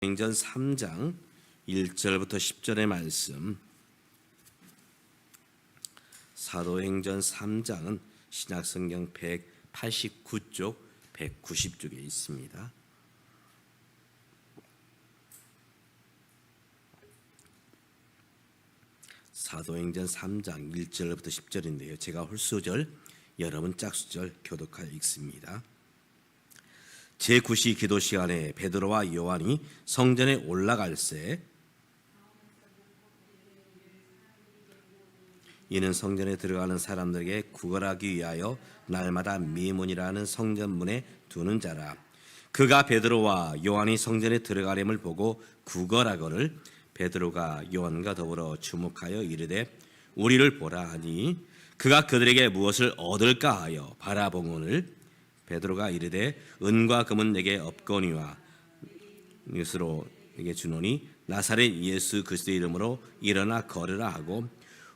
사도행전 3장 1절부터 10절의 말씀. 사도행전 3장은 신약성경 189쪽, 190쪽에 있습니다. 사도행전 3장 1절부터 10절인데요. 제가 홀수절, 여러분 짝수절 교독하여 읽습니다. 제9시 기도 시간에 베드로와 요한이 성전에 올라갈새 이는 성전에 들어가는 사람들에게 구걸하기 위하여 날마다 미문이라는 성전문에 두는 자라. 그가 베드로와 요한이 성전에 들어가림을 보고 구걸하거늘 베드로가 요한과 더불어 주목하여 이르되 우리를 보라 하니 그가 그들에게 무엇을 얻을까 하여 바라보거늘 베드로가 이르되 은과 금은 내게 없거니와 이것으로 내게 주노니 나사렛 예수 그리스도의 이름으로 일어나 걸으라 하고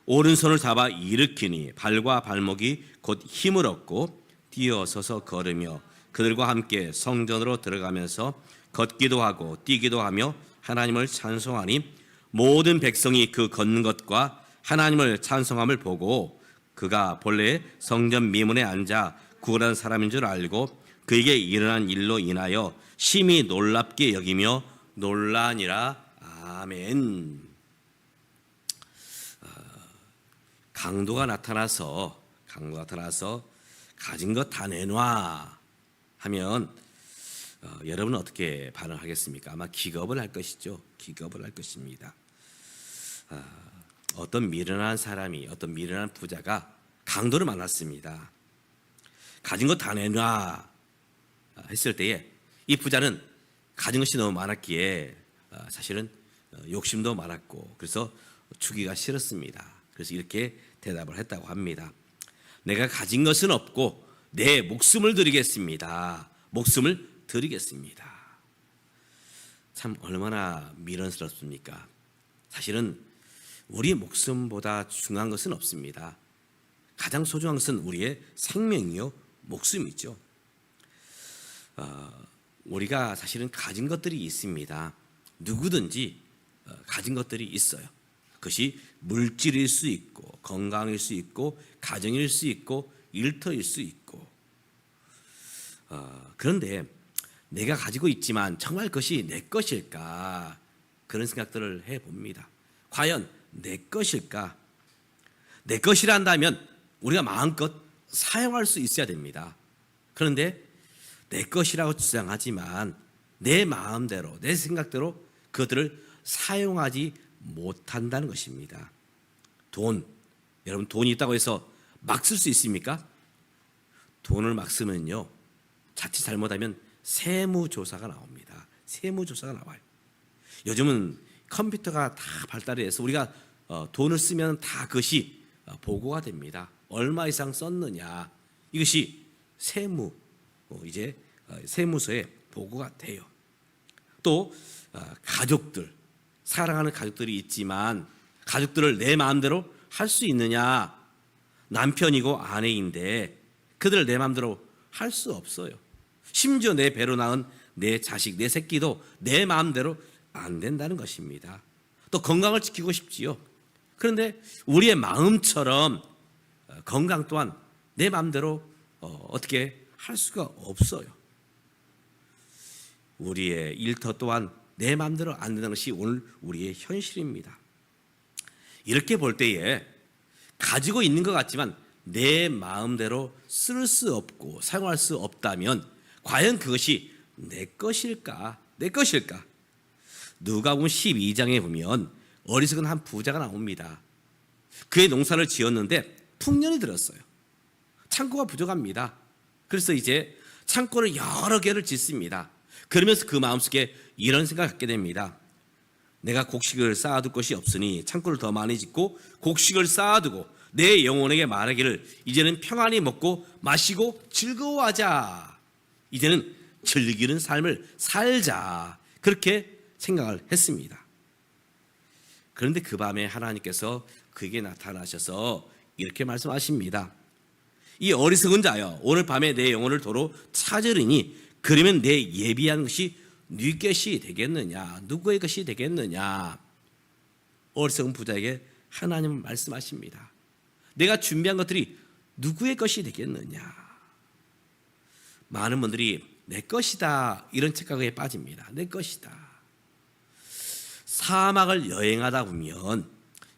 오른손을 잡아 일으키니 발과 발목이 곧 힘을 얻고 뛰어서서 걸으며 그들과 함께 성전으로 들어가면서 걷기도 하고 뛰기도 하며 하나님을 찬송하니 모든 백성이 그 걷는 것과 하나님을 찬송함을 보고 그가 본래 성전 미문에 앉아 구걸한 사람인 줄 알고 그에게 일어난 일로 인하여 심히 놀랍게 여기며 놀라니라. 아멘. 강도가 나타나서 가진 것 다 내놔 하면 여러분은 어떻게 반응하겠습니까? 아마 기겁을 할 것이죠. 기겁을 할 것입니다. 어떤 미련한 사람이, 어떤 미련한 부자가 강도를 만났습니다. 가진 것 다 내놔 했을 때에 이 부자는 가진 것이 너무 많았기에 사실은 욕심도 많았고 그래서 주기가 싫었습니다. 그래서 이렇게 대답을 했다고 합니다. 내가 가진 것은 없고 내 목숨을 드리겠습니다. 목숨을 드리겠습니다. 참 얼마나 미련스럽습니까? 사실은 우리 목숨보다 중요한 것은 없습니다. 가장 소중한 것은 우리의 생명이요 목숨이죠. 우리가 사실은 가진 것들이 있습니다. 누구든지 가진 것들이 있어요. 그것이 물질일 수 있고 건강일 수 있고 가정일 수 있고 일터일 수 있고 그런데 내가 가지고 있지만 정말 그것이 내 것일까? 그런 생각들을 해봅니다. 과연 내 것일까? 내 것이라 한다면 우리가 마음껏 사용할 수 있어야 됩니다. 그런데 내 것이라고 주장하지만 내 마음대로 내 생각대로 그것들을 사용하지 못한다는 것입니다. 여러분 돈이 있다고 해서 막 쓸 수 있습니까? 돈을 막 쓰면요 자칫 잘못하면 세무조사가 나옵니다. 세무조사가 나와요. 요즘은 컴퓨터가 다 발달해 서 우리가 돈을 쓰면 다 그것이 보고가 됩니다. 얼마 이상 썼느냐 이것이 이제 세무서에 보고가 돼요. 또 가족들 사랑하는 가족들이 있지만 가족들을 내 마음대로 할 수 있느냐? 남편이고 아내인데 그들을 내 마음대로 할 수 없어요. 심지어 내 배로 낳은 내 자식, 내 새끼도 내 마음대로 안 된다는 것입니다. 또 건강을 지키고 싶지요. 그런데 우리의 마음처럼 건강 또한 내 마음대로 어떻게 할 수가 없어요. 우리의 일터 또한 내 마음대로 안 되는 것이 오늘 우리의 현실입니다. 이렇게 볼 때에 가지고 있는 것 같지만 내 마음대로 쓸 수 없고 사용할 수 없다면 과연 그것이 내 것일까? 내 것일까? 누가복음 12장에 보면 어리석은 한 부자가 나옵니다. 그의 농사를 지었는데 풍년이 들었어요. 창고가 부족합니다. 그래서 이제 창고를 여러 개를 짓습니다. 그러면서 그 마음속에 이런 생각을 갖게 됩니다. 내가 곡식을 쌓아둘 것이 없으니 창고를 더 많이 짓고 곡식을 쌓아두고 내 영혼에게 말하기를 이제는 평안히 먹고 마시고 즐거워하자. 이제는 즐기는 삶을 살자. 그렇게 생각을 했습니다. 그런데 그 밤에 하나님께서 그에게 나타나셔서 이렇게 말씀하십니다. 이 어리석은 자여 오늘 밤에 내 영혼을 도로 찾으리니 그러면 내 예비한 것이 네 것이 되겠느냐? 누구의 것이 되겠느냐? 어리석은 부자에게 하나님은 말씀하십니다. 내가 준비한 것들이 누구의 것이 되겠느냐? 많은 분들이 내 것이다 이런 착각에 빠집니다. 내 것이다. 사막을 여행하다 보면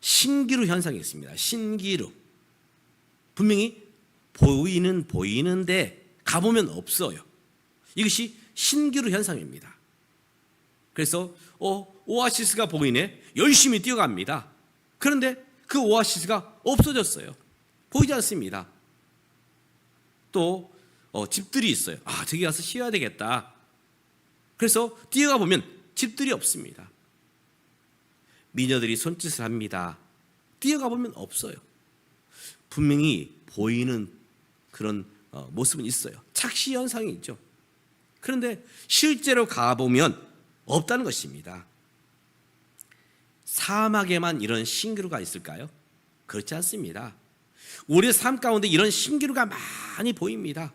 신기루 현상이 있습니다. 신기루. 분명히 보이는데 가보면 없어요. 이것이 신기루 현상입니다. 그래서 오아시스가 보이네. 열심히 뛰어갑니다. 그런데 그 오아시스가 없어졌어요. 보이지 않습니다. 또 집들이 있어요. 저기 가서 쉬어야 되겠다. 그래서 뛰어가 보면 집들이 없습니다. 미녀들이 손짓을 합니다. 뛰어가 보면 없어요. 분명히 보이는 그런 모습은 있어요. 착시 현상이 있죠. 그런데 실제로 가보면 없다는 것입니다. 사막에만 이런 신기루가 있을까요? 그렇지 않습니다. 우리의 삶 가운데 이런 신기루가 많이 보입니다.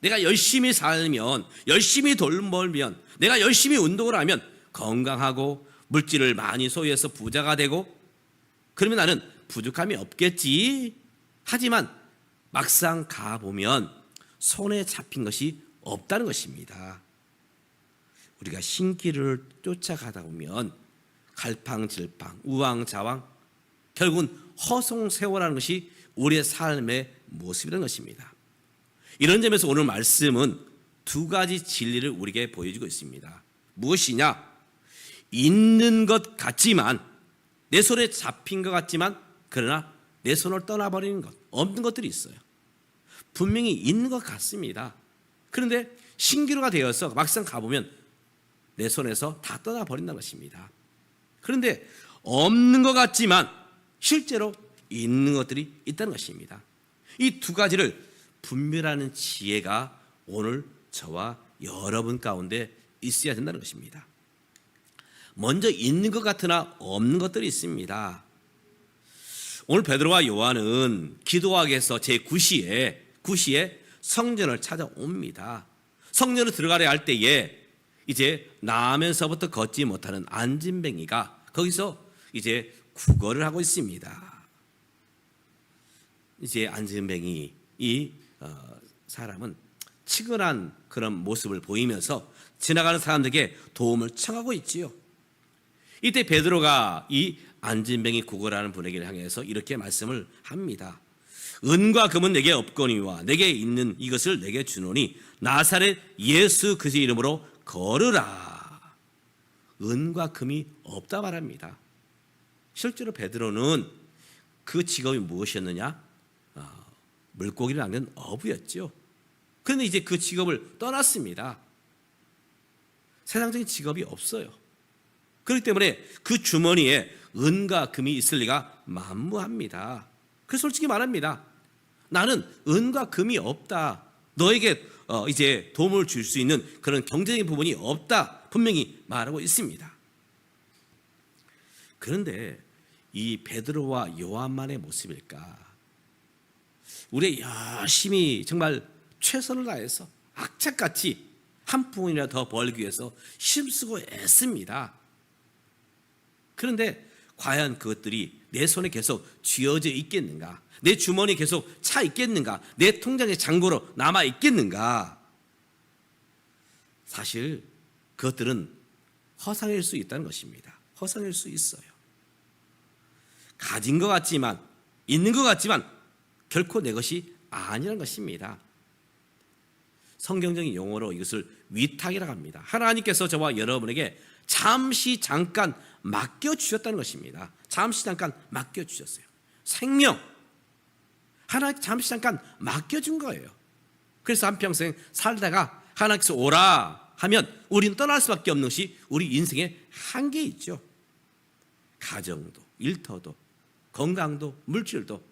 내가 열심히 살면, 열심히 돈 벌면, 내가 열심히 운동을 하면 건강하고 물질을 많이 소유해서 부자가 되고 그러면 나는 부족함이 없겠지. 하지만 막상 가보면 손에 잡힌 것이 없다는 것입니다. 우리가 신기를 쫓아가다 보면 갈팡질팡, 우왕좌왕, 결국은 허송세월하는 것이 우리의 삶의 모습이라는 것입니다. 이런 점에서 오늘 말씀은 두 가지 진리를 우리에게 보여주고 있습니다. 무엇이냐? 있는 것 같지만, 내 손에 잡힌 것 같지만 그러나 내 손을 떠나버리는 것, 없는 것들이 있어요. 분명히 있는 것 같습니다. 그런데 신기루가 되어서 막상 가보면 내 손에서 다 떠나버린다는 것입니다. 그런데 없는 것 같지만 실제로 있는 것들이 있다는 것입니다. 이 두 가지를 분별하는 지혜가 오늘 저와 여러분 가운데 있어야 된다는 것입니다. 먼저 있는 것 같으나 없는 것들이 있습니다. 오늘 베드로와 요한은 기도하기 위해서 제9시에 성전을 찾아옵니다. 성전을 들어가려 할 때에 이제 나면서부터 걷지 못하는 안진뱅이가 거기서 이제 구걸을 하고 있습니다. 이제 안진뱅이 이 사람은 치근한 그런 모습을 보이면서 지나가는 사람들에게 도움을 청하고 있지요. 이때 베드로가 이 안진뱅이 구걸하는 분에게 향해서 이렇게 말씀을 합니다. 은과 금은 내게 없거니와 내게 있는 이것을 내게 주노니 나사렛 예수 그리스도의 이름으로 걸으라. 은과 금이 없다 말합니다. 실제로 베드로는 그 직업이 무엇이었느냐? 물고기를 낚는 어부였죠. 그런데 이제 그 직업을 떠났습니다. 세상적인 직업이 없어요. 그렇기 때문에 그 주머니에 은과 금이 있을 리가 만무합니다. 그래서 솔직히 말합니다. 나는 은과 금이 없다. 너에게 이제 도움을 줄 수 있는 그런 경제적인 부분이 없다. 분명히 말하고 있습니다. 그런데 이 베드로와 요한만의 모습일까? 우리 열심히 정말 최선을 다해서 악착같이 한 푼이나 더 벌기 위해서 힘쓰고 애씁니다. 그런데 과연 그것들이 내 손에 계속 쥐어져 있겠는가? 내 주머니에 계속 차 있겠는가? 내 통장에 잔고로 남아 있겠는가? 사실 그것들은 허상일 수 있다는 것입니다. 허상일 수 있어요. 가진 것 같지만, 있는 것 같지만 결코 내 것이 아니라는 것입니다. 성경적인 용어로 이것을 위탁이라고 합니다. 하나님께서 저와 여러분에게 잠깐 맡겨주셨다는 것입니다. 잠깐 맡겨주셨어요. 생명, 하나님께 잠깐 맡겨준 거예요. 그래서 한평생 살다가 하나님께서 오라 하면 우리는 떠날 수밖에 없는 것이 우리 인생의 한계 있죠. 가정도, 일터도, 건강도, 물질도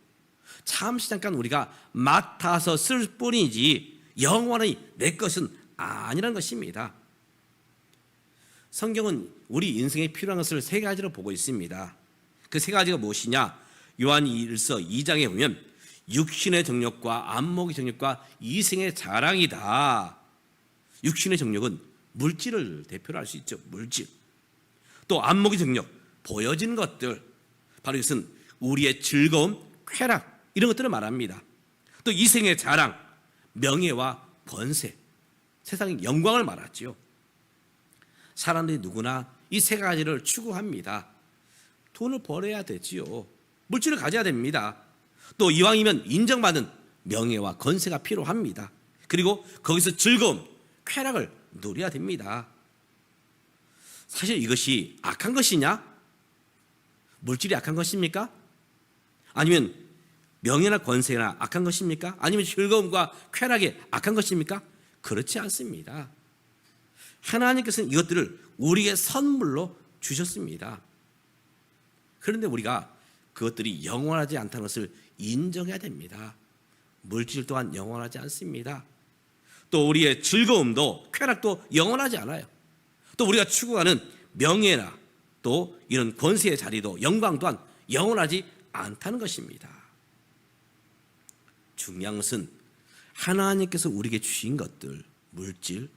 잠깐 우리가 맡아서 쓸 뿐이지 영원히 내 것은 아니라는 것입니다. 성경은 우리 인생에 필요한 것을 세 가지로 보고 있습니다. 그 세 가지가 무엇이냐? 요한일서 2장에 보면 육신의 정욕과 안목의 정욕과 이생의 자랑이다. 육신의 정욕은 물질을 대표로 할 수 있죠. 물질. 또 안목의 정력, 보여지는 것들, 바로 이것은 우리의 즐거움, 쾌락 이런 것들을 말합니다. 또 이생의 자랑, 명예와 권세, 세상의 영광을 말하지요. 사람들이 누구나 이 세 가지를 추구합니다. 돈을 벌어야 되지요. 물질을 가져야 됩니다. 또 이왕이면 인정받는 명예와 권세가 필요합니다. 그리고 거기서 즐거움, 쾌락을 누려야 됩니다. 사실 이것이 악한 것이냐? 물질이 악한 것입니까? 아니면 명예나 권세나 악한 것입니까? 아니면 즐거움과 쾌락이 악한 것입니까? 그렇지 않습니다. 하나님께서는 이것들을 우리에게 선물로 주셨습니다. 그런데 우리가 그것들이 영원하지 않다는 것을 인정해야 됩니다. 물질 또한 영원하지 않습니다. 또 우리의 즐거움도 쾌락도 영원하지 않아요. 또 우리가 추구하는 명예나 또 이런 권세의 자리도 영광 또한 영원하지 않다는 것입니다. 중요한 것은 하나님께서 우리에게 주신 것들, 물질,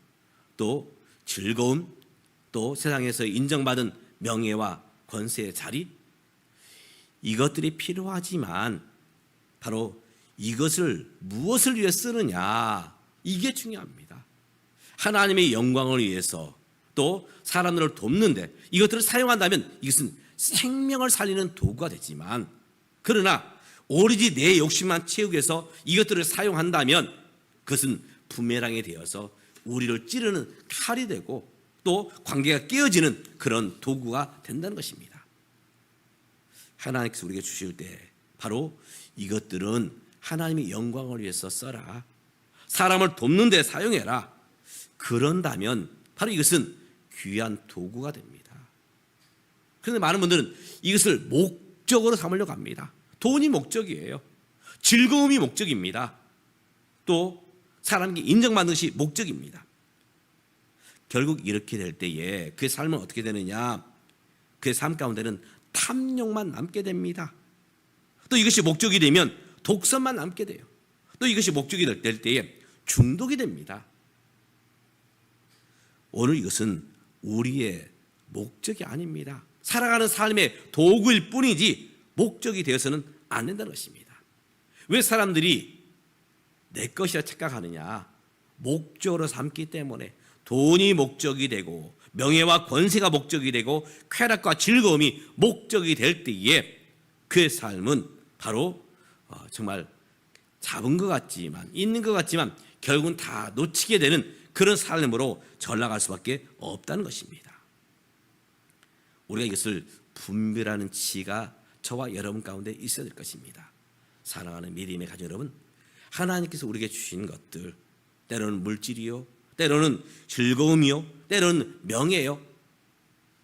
또 즐거움, 또 세상에서 인정받은 명예와 권세의 자리, 이것들이 필요하지만 바로 이것을 무엇을 위해 쓰느냐, 이게 중요합니다. 하나님의 영광을 위해서 또 사람들을 돕는데 이것들을 사용한다면 이것은 생명을 살리는 도구가 되지만, 그러나 오로지 내 욕심만 채우기 위해서 이것들을 사용한다면 그것은 부메랑이 되어서 우리를 찌르는 칼이 되고 또 관계가 깨어지는 그런 도구가 된다는 것입니다. 하나님께서 우리에게 주실 때 바로 이것들은 하나님의 영광을 위해서 써라, 사람을 돕는 데 사용해라, 그런다면 바로 이것은 귀한 도구가 됩니다. 그런데 많은 분들은 이것을 목적으로 삼으려고 합니다. 돈이 목적이에요. 즐거움이 목적입니다. 또 사람에게 인정받는 것이 목적입니다. 결국 이렇게 될 때에 그의 삶은 어떻게 되느냐? 그의 삶 가운데는 탐욕만 남게 됩니다. 또 이것이 목적이 되면 독선만 남게 돼요. 또 이것이 목적이 될 때에 중독이 됩니다. 오늘 이것은 우리의 목적이 아닙니다. 살아가는 삶의 도구일 뿐이지 목적이 되어서는 안 된다는 것입니다. 왜 사람들이 내 것이라 착각하느냐? 목적으로 삼기 때문에 돈이 목적이 되고 명예와 권세가 목적이 되고 쾌락과 즐거움이 목적이 될 때에 그의 삶은 바로 정말 잡은 것 같지만, 있는 것 같지만 결국은 다 놓치게 되는 그런 삶으로 전락할 수밖에 없다는 것입니다. 우리가 이것을 분별하는 지가 저와 여러분 가운데 있어야 될 것입니다. 사랑하는 믿음의 가족 여러분, 하나님께서 우리에게 주신 것들, 때로는 물질이요, 때로는 즐거움이요, 때로는 명예요,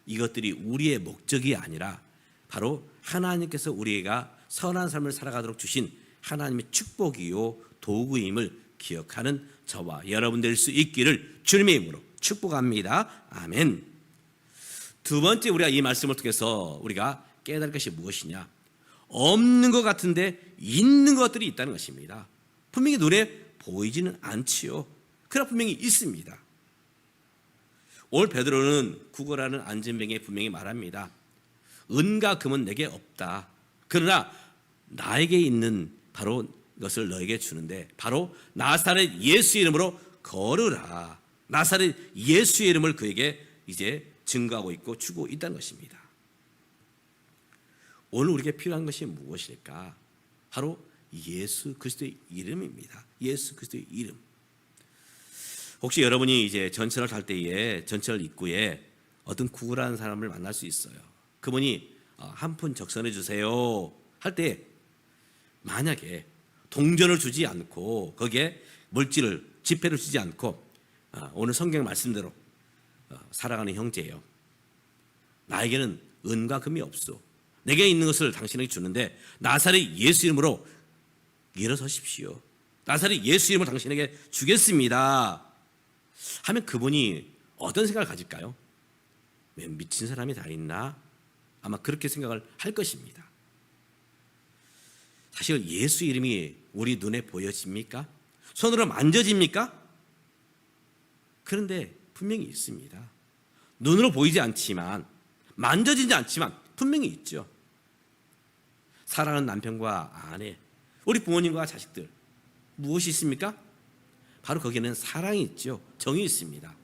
이것들이 우리의 목적이 아니라 바로 하나님께서 우리가 선한 삶을 살아가도록 주신 하나님의 축복이요 도구임을 기억하는 저와 여러분 될 수 있기를 주님의 이름으로 축복합니다. 아멘. 두 번째, 우리가 이 말씀을 통해서 우리가 깨달을 것이 무엇이냐? 없는 것 같은데 있는 것들이 있다는 것입니다. 분명히 눈에 보이지는 않지요. 그러나 분명히 있습니다. 오늘 베드로는 구걸하는 안전병에 분명히 말합니다. 은과 금은 내게 없다. 그러나 나에게 있는 바로 것을 너에게 주는데 바로 나사렛 예수 이름으로 걸으라. 나사렛 예수의 이름을 그에게 이제 증거하고 있고 주고 있다는 것입니다. 오늘 우리에게 필요한 것이 무엇일까? 바로 예수 그리스도의 이름입니다. 예수 그리스도의 이름. 혹시 여러분이 이제 전철을 탈 때에 전철 입구에 어떤 구걸하는 사람을 만날 수 있어요. 그분이 한 푼 적선해 주세요 할 때 만약에 동전을 주지 않고 거기에 물질을 지폐를 주지 않고 오늘 성경 말씀대로 살아가는 형제예요. 나에게는 은과 금이 없소. 내게 있는 것을 당신에게 주는데 나사렛 예수 이름으로 일어서십시오. 나사렛 예수 이름으로 당신에게 주겠습니다 하면 그분이 어떤 생각을 가질까요? 왜 미친 사람이 다 있나? 아마 그렇게 생각을 할 것입니다. 사실 예수 이름이 우리 눈에 보여집니까? 손으로 만져집니까? 그런데 분명히 있습니다. 눈으로 보이지 않지만, 만져지지 않지만 분명히 있죠. 사랑하는 남편과 아내, 우리 부모님과 자식들, 무엇이 있습니까? 바로 거기에는 사랑이 있죠. 정이 있습니다.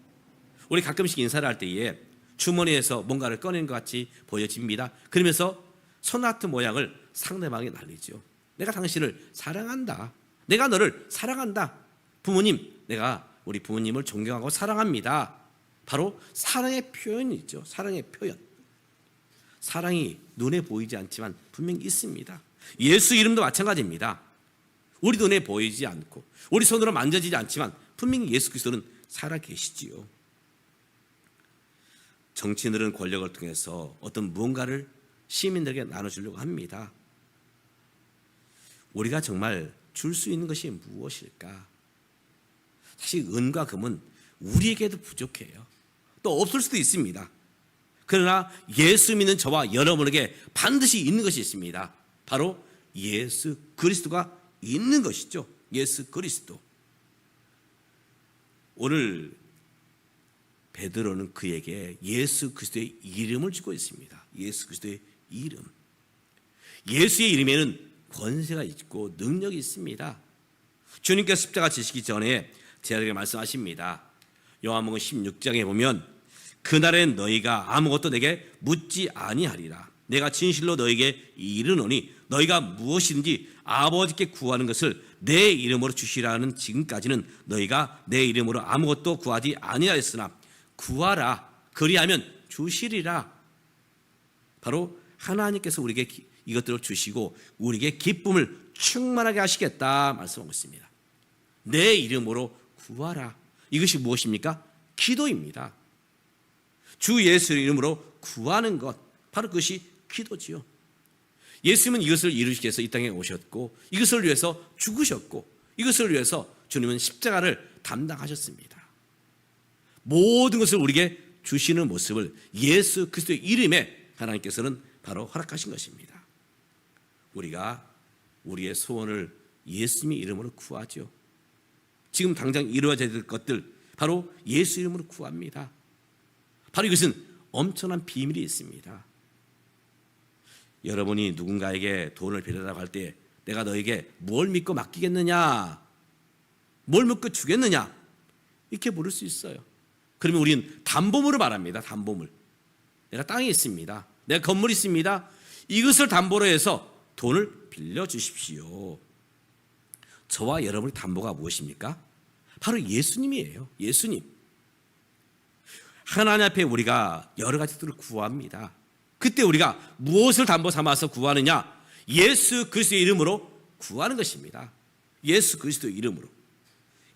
우리 가끔씩 인사를 할 때에 주머니에서 뭔가를 꺼낸 것 같이 보여집니다. 그러면서 손아트 모양을 상대방에 날리죠. 내가 당신을 사랑한다. 내가 너를 사랑한다. 부모님, 내가 우리 부모님을 존경하고 사랑합니다. 바로 사랑의 표현이죠. 사랑의 표현. 사랑이 눈에 보이지 않지만 분명히 있습니다. 예수 이름도 마찬가지입니다. 우리 눈에 보이지 않고 우리 손으로 만져지지 않지만 분명히 예수 그리스도는 살아계시지요. 정치인들은 권력을 통해서 어떤 무언가를 시민들에게 나눠주려고 합니다. 우리가 정말 줄 수 있는 것이 무엇일까? 사실 은과 금은 우리에게도 부족해요. 또 없을 수도 있습니다. 그러나 예수 믿는 저와 여러분에게 반드시 있는 것이 있습니다. 바로 예수 그리스도가 있는 것이죠. 예수 그리스도. 오늘 베드로는 그에게 예수 그리스도의 이름을 주고 있습니다. 예수 그리스도의 이름. 예수의 이름에는 권세가 있고 능력이 있습니다. 주님께서 십자가 지시기 전에 제자들에게 말씀하십니다. 요한복음 16장에 보면 그날엔 너희가 아무것도 내게 묻지 아니하리라. 내가 진실로 너희에게 이르노니 너희가 무엇이든지 아버지께 구하는 것을 내 이름으로 주시라는 지금까지는 너희가 내 이름으로 아무것도 구하지 아니하였으나 구하라. 그리하면 주시리라. 바로 하나님께서 우리에게 이것들을 주시고 우리에게 기쁨을 충만하게 하시겠다 말씀하고 있습니다. 내 이름으로 구하라. 이것이 무엇입니까? 기도입니다. 주 예수의 이름으로 구하는 것, 바로 그것이 기도지요. 예수님은 이것을 이루시기 위해서 이 땅에 오셨고 이것을 위해서 죽으셨고 이것을 위해서 주님은 십자가를 담당하셨습니다. 모든 것을 우리에게 주시는 모습을 예수 그리스도의 이름에 하나님께서는 바로 허락하신 것입니다. 우리가 우리의 소원을 예수님의 이름으로 구하죠. 지금 당장 이루어져야 될 것들 바로 예수 이름으로 구합니다. 바로 이것은 엄청난 비밀이 있습니다. 여러분이 누군가에게 돈을 빌려달라고 할 때 내가 너에게 뭘 믿고 맡기겠느냐, 뭘 믿고 주겠느냐 이렇게 물을 수 있어요. 그러면 우리는 담보물을 말합니다. 담보물. 내가 땅이 있습니다. 내가 건물이 있습니다. 이것을 담보로 해서 돈을 빌려주십시오. 저와 여러분의 담보가 무엇입니까? 바로 예수님이에요. 예수님. 하나님 앞에 우리가 여러 가지들을 구합니다. 그때 우리가 무엇을 담보 삼아서 구하느냐? 예수 그리스도의 이름으로 구하는 것입니다. 예수 그리스도의 이름으로.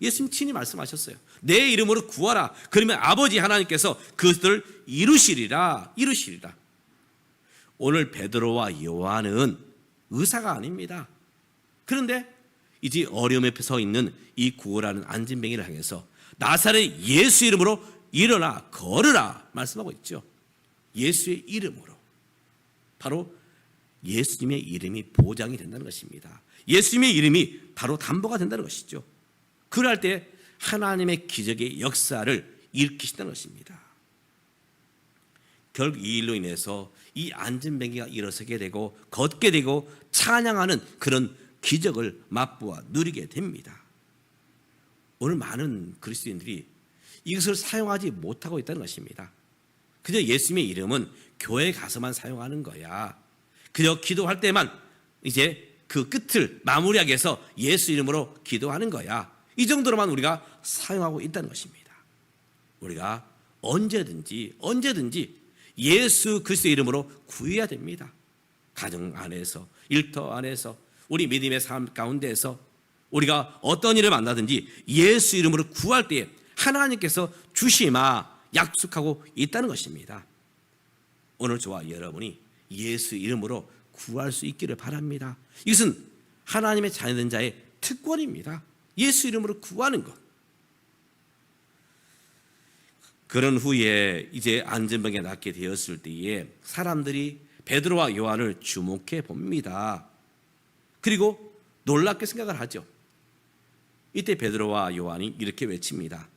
예수님 친히 말씀하셨어요. 내 이름으로 구하라. 그러면 아버지 하나님께서 그것들을 이루시리라. 이루시리라. 오늘 베드로와 요한은 의사가 아닙니다. 그런데 이제 어려움에 서 있는 이 구호라는 안진뱅이를 향해서 나사렛 예수 이름으로 일어나 걸으라 말씀하고 있죠. 예수의 이름으로. 바로 예수님의 이름이 보장이 된다는 것입니다. 예수님의 이름이 바로 담보가 된다는 것이죠. 그럴 때 하나님의 기적의 역사를 일으키신다는 것입니다. 결국 이 일로 인해서 이 안진뱅이가 일어서게 되고 걷게 되고 찬양하는 그런 기적을 맛보아 누리게 됩니다. 오늘 많은 그리스도인들이 이것을 사용하지 못하고 있다는 것입니다. 그저 예수님의 이름은 교회에 가서만 사용하는 거야. 그저 기도할 때만 이제 그 끝을 마무리하기 위해서 예수 이름으로 기도하는 거야. 이 정도로만 우리가 사용하고 있다는 것입니다. 우리가 언제든지 예수 그리스도의 이름으로 구해야 됩니다. 가정 안에서, 일터 안에서, 우리 믿음의 삶 가운데에서 우리가 어떤 일을 만나든지 예수 이름으로 구할 때에 하나님께서 주시마 약속하고 있다는 것입니다. 오늘 저와 여러분이 예수 이름으로 구할 수 있기를 바랍니다. 이것은 하나님의 자녀된 자의 특권입니다. 예수 이름으로 구하는 것. 그런 후에 이제 안전병에 낫게 되었을 때에 사람들이 베드로와 요한을 주목해 봅니다. 그리고 놀랍게 생각을 하죠. 이때 베드로와 요한이 이렇게 외칩니다.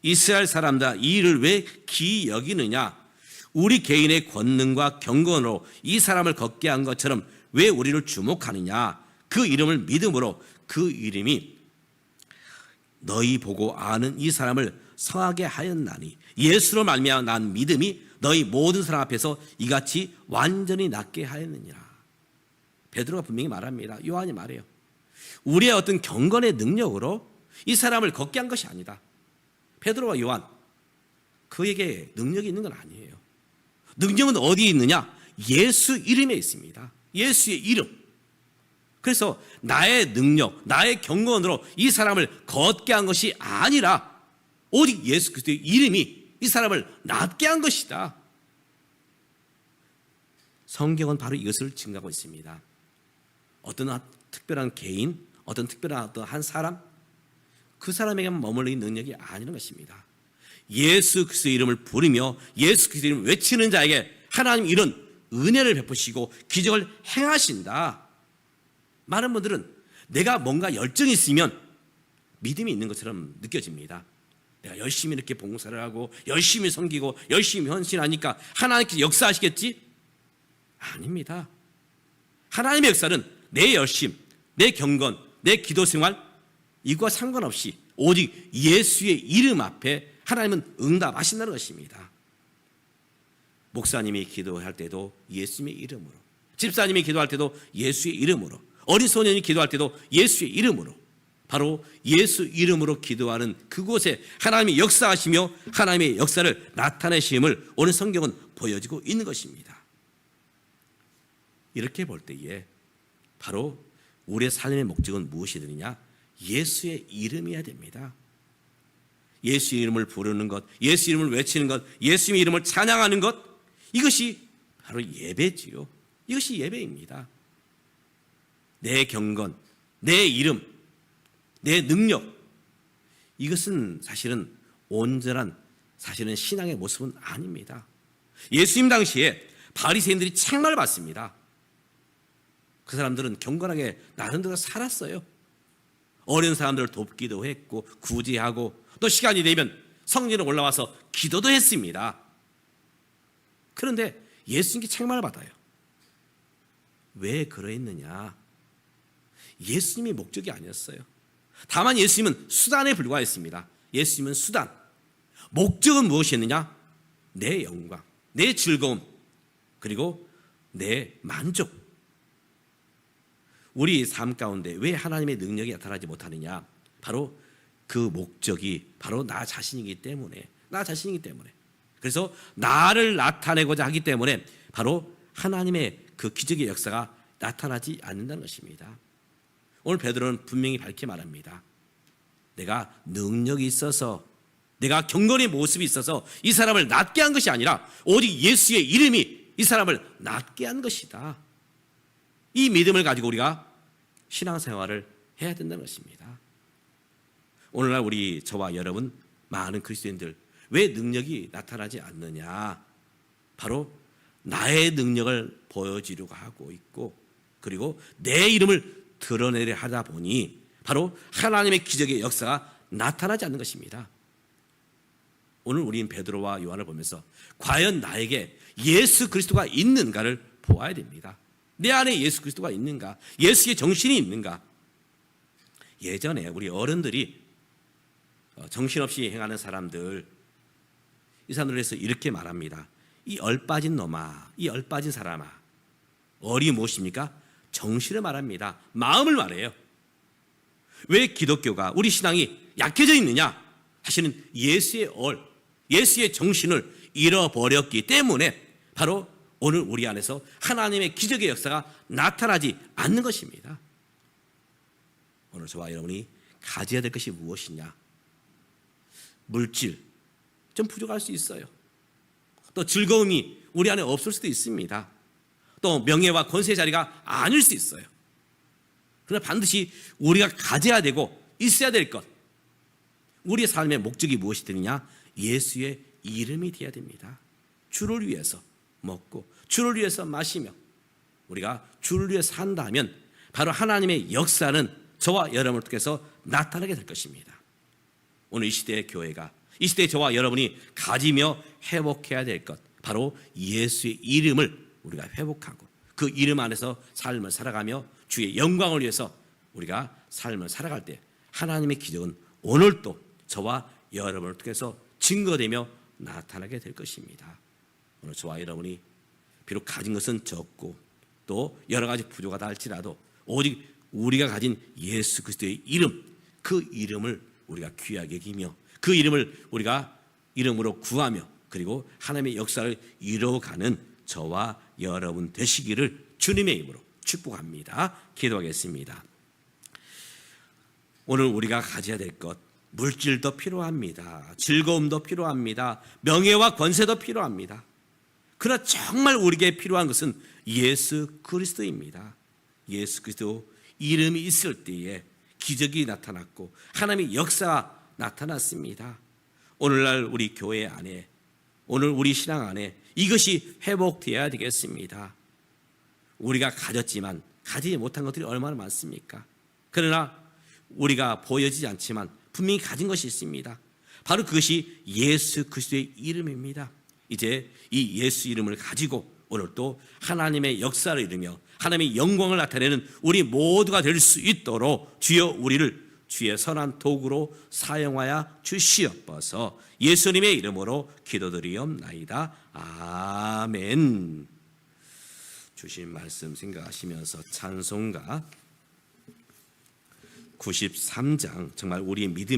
이스라엘 사람들 이 일을 왜 기이 여기느냐? 우리 개인의 권능과 경건으로 이 사람을 걷게 한 것처럼 왜 우리를 주목하느냐? 그 이름을 믿음으로 그 이름이 너희 보고 아는 이 사람을 성하게 하였나니 예수로 말미암아 난 믿음이 너희 모든 사람 앞에서 이같이 완전히 낫게 하였느니라. 베드로가 분명히 말합니다. 요한이 말해요. 우리의 어떤 경건의 능력으로 이 사람을 걷게 한 것이 아니다. 베드로와 요한, 그에게 능력이 있는 건 아니에요. 능력은 어디에 있느냐? 예수 이름에 있습니다. 예수의 이름. 그래서 나의 능력, 나의 경건으로 이 사람을 걷게 한 것이 아니라 오직 예수 그리스도의 이름이 이 사람을 낫게 한 것이다. 성경은 바로 이것을 증거하고 있습니다. 어떤 특별한 개인, 어떤 특별한 한 사람, 그 사람에게만 머물러 있는 능력이 아니라는 것입니다. 예수 그리스도의 이름을 부르며 예수 그리스도의 이름을 외치는 자에게 하나님 이런 은혜를 베푸시고 기적을 행하신다. 많은 분들은 내가 뭔가 열정이 있으면 믿음이 있는 것처럼 느껴집니다. 내가 열심히 이렇게 봉사를 하고 열심히 섬기고 열심히 헌신하니까 하나님께서 역사하시겠지? 아닙니다. 하나님의 역사는 내 열심, 내 경건, 내 기도 생활 이거와 상관없이 오직 예수의 이름 앞에 하나님은 응답하신다는 것입니다. 목사님이 기도할 때도 예수님의 이름으로, 집사님이 기도할 때도 예수의 이름으로, 어린 소년이 기도할 때도 예수의 이름으로, 바로 예수 이름으로 기도하는 그곳에 하나님이 역사하시며 하나님의 역사를 나타내심을 오늘 성경은 보여주고 있는 것입니다. 이렇게 볼 때에 바로 우리의 삶의 목적은 무엇이느냐? 예수의 이름이어야 됩니다. 예수의 이름을 부르는 것, 예수 이름을 외치는 것, 예수의 이름을 찬양하는 것, 이것이 바로 예배지요. 이것이 예배입니다. 내 경건, 내 이름, 내 능력, 이것은 사실은 온전한 사실은 신앙의 모습은 아닙니다. 예수님 당시에 바리새인들이 책망을 받습니다. 그 사람들은 경건하게 나름대로 살았어요. 어려운 사람들을 돕기도 했고 구제하고 또 시간이 되면 성전에 올라와서 기도도 했습니다. 그런데 예수님께 책망을 받아요. 왜 그러했느냐? 예수님이 목적이 아니었어요. 다만 예수님은 수단에 불과했습니다. 예수님은 수단. 목적은 무엇이었느냐? 내 영광, 내 즐거움, 그리고 내 만족. 우리 삶 가운데 왜 하나님의 능력이 나타나지 못하느냐? 바로 그 목적이 바로 나 자신이기 때문에, 그래서 나를 나타내고자 하기 때문에 바로 하나님의 그 기적의 역사가 나타나지 않는다는 것입니다. 오늘 베드로는 분명히 밝게 말합니다. 내가 능력이 있어서, 내가 경건의 모습이 있어서 이 사람을 낫게 한 것이 아니라 오직 예수의 이름이 이 사람을 낫게 한 것이다. 이 믿음을 가지고 우리가 신앙생활을 해야 된다는 것입니다. 오늘날 우리 저와 여러분 많은 그리스도인들 왜 능력이 나타나지 않느냐? 바로 나의 능력을 보여주려고 하고 있고 그리고 내 이름을 드러내려 하다 보니 바로 하나님의 기적의 역사가 나타나지 않는 것입니다. 오늘 우리는 베드로와 요한을 보면서 과연 나에게 예수 그리스도가 있는가를 보아야 됩니다. 내 안에 예수 그리스도가 있는가? 예수의 정신이 있는가? 예전에 우리 어른들이 정신없이 행하는 사람들, 이 사람들을 해서 이렇게 말합니다. 이 얼빠진 놈아, 이 얼빠진 사람아. 얼이 무엇입니까? 정신을 말합니다. 마음을 말해요. 왜 기독교가, 우리 신앙이 약해져 있느냐? 사실은 예수의 예수의 정신을 잃어버렸기 때문에 바로 오늘 우리 안에서 하나님의 기적의 역사가 나타나지 않는 것입니다. 오늘 저와 여러분이 가져야 될 것이 무엇이냐? 물질, 좀 부족할 수 있어요. 또 즐거움이 우리 안에 없을 수도 있습니다. 또 명예와 권세 자리가 아닐 수 있어요. 그러나 반드시 우리가 가져야 되고 있어야 될 것, 우리의 삶의 목적이 무엇이 되느냐? 예수의 이름이 되어야 됩니다. 주를 위해서 먹고 주를 위해서 마시며 우리가 주를 위해 산다면 바로 하나님의 역사는 저와 여러분을 통해서 나타나게 될 것입니다. 오늘 이 시대의 교회가 이 시대에 저와 여러분이 가지며 회복해야 될 것, 바로 예수의 이름을 우리가 회복하고 그 이름 안에서 삶을 살아가며 주의 영광을 위해서 우리가 삶을 살아갈 때 하나님의 기적은 오늘도 저와 여러분을 통해서 증거되며 나타나게 될 것입니다. 오늘 저와 여러분이 비록 가진 것은 적고 또 여러 가지 부족하다 할지라도 오직 우리가 가진 예수 그리스도의 이름, 그 이름을 우리가 귀하게 여기며 그 이름을 우리가 이름으로 구하며 그리고 하나님의 역사를 이루어가는 저와 여러분 되시기를 주님의 이름으로 축복합니다. 기도하겠습니다. 오늘 우리가 가져야 될 것, 물질도 필요합니다. 즐거움도 필요합니다. 명예와 권세도 필요합니다. 그러나 정말 우리에게 필요한 것은 예수 그리스도입니다. 예수 그리스도 이름이 있을 때에 기적이 나타났고 하나님의 역사가 나타났습니다. 오늘날 우리 교회 안에, 오늘 우리 신앙 안에 이것이 회복되어야 되겠습니다. 우리가 가졌지만 가지지 못한 것들이 얼마나 많습니까? 그러나 우리가 보여지지 않지만 분명히 가진 것이 있습니다. 바로 그것이 예수 그리스도의 이름입니다. 이제 이 예수 이름을 가지고 오늘 또 하나님의 역사를 이루며 하나님의 영광을 나타내는 우리 모두가 될 수 있도록 주여 우리를 주의 선한 도구로 사용하여 주시옵소서. 예수님의 이름으로 기도드리옵나이다. 아멘. 주신 말씀 생각하시면서 찬송가 93장, 정말 우리의 믿음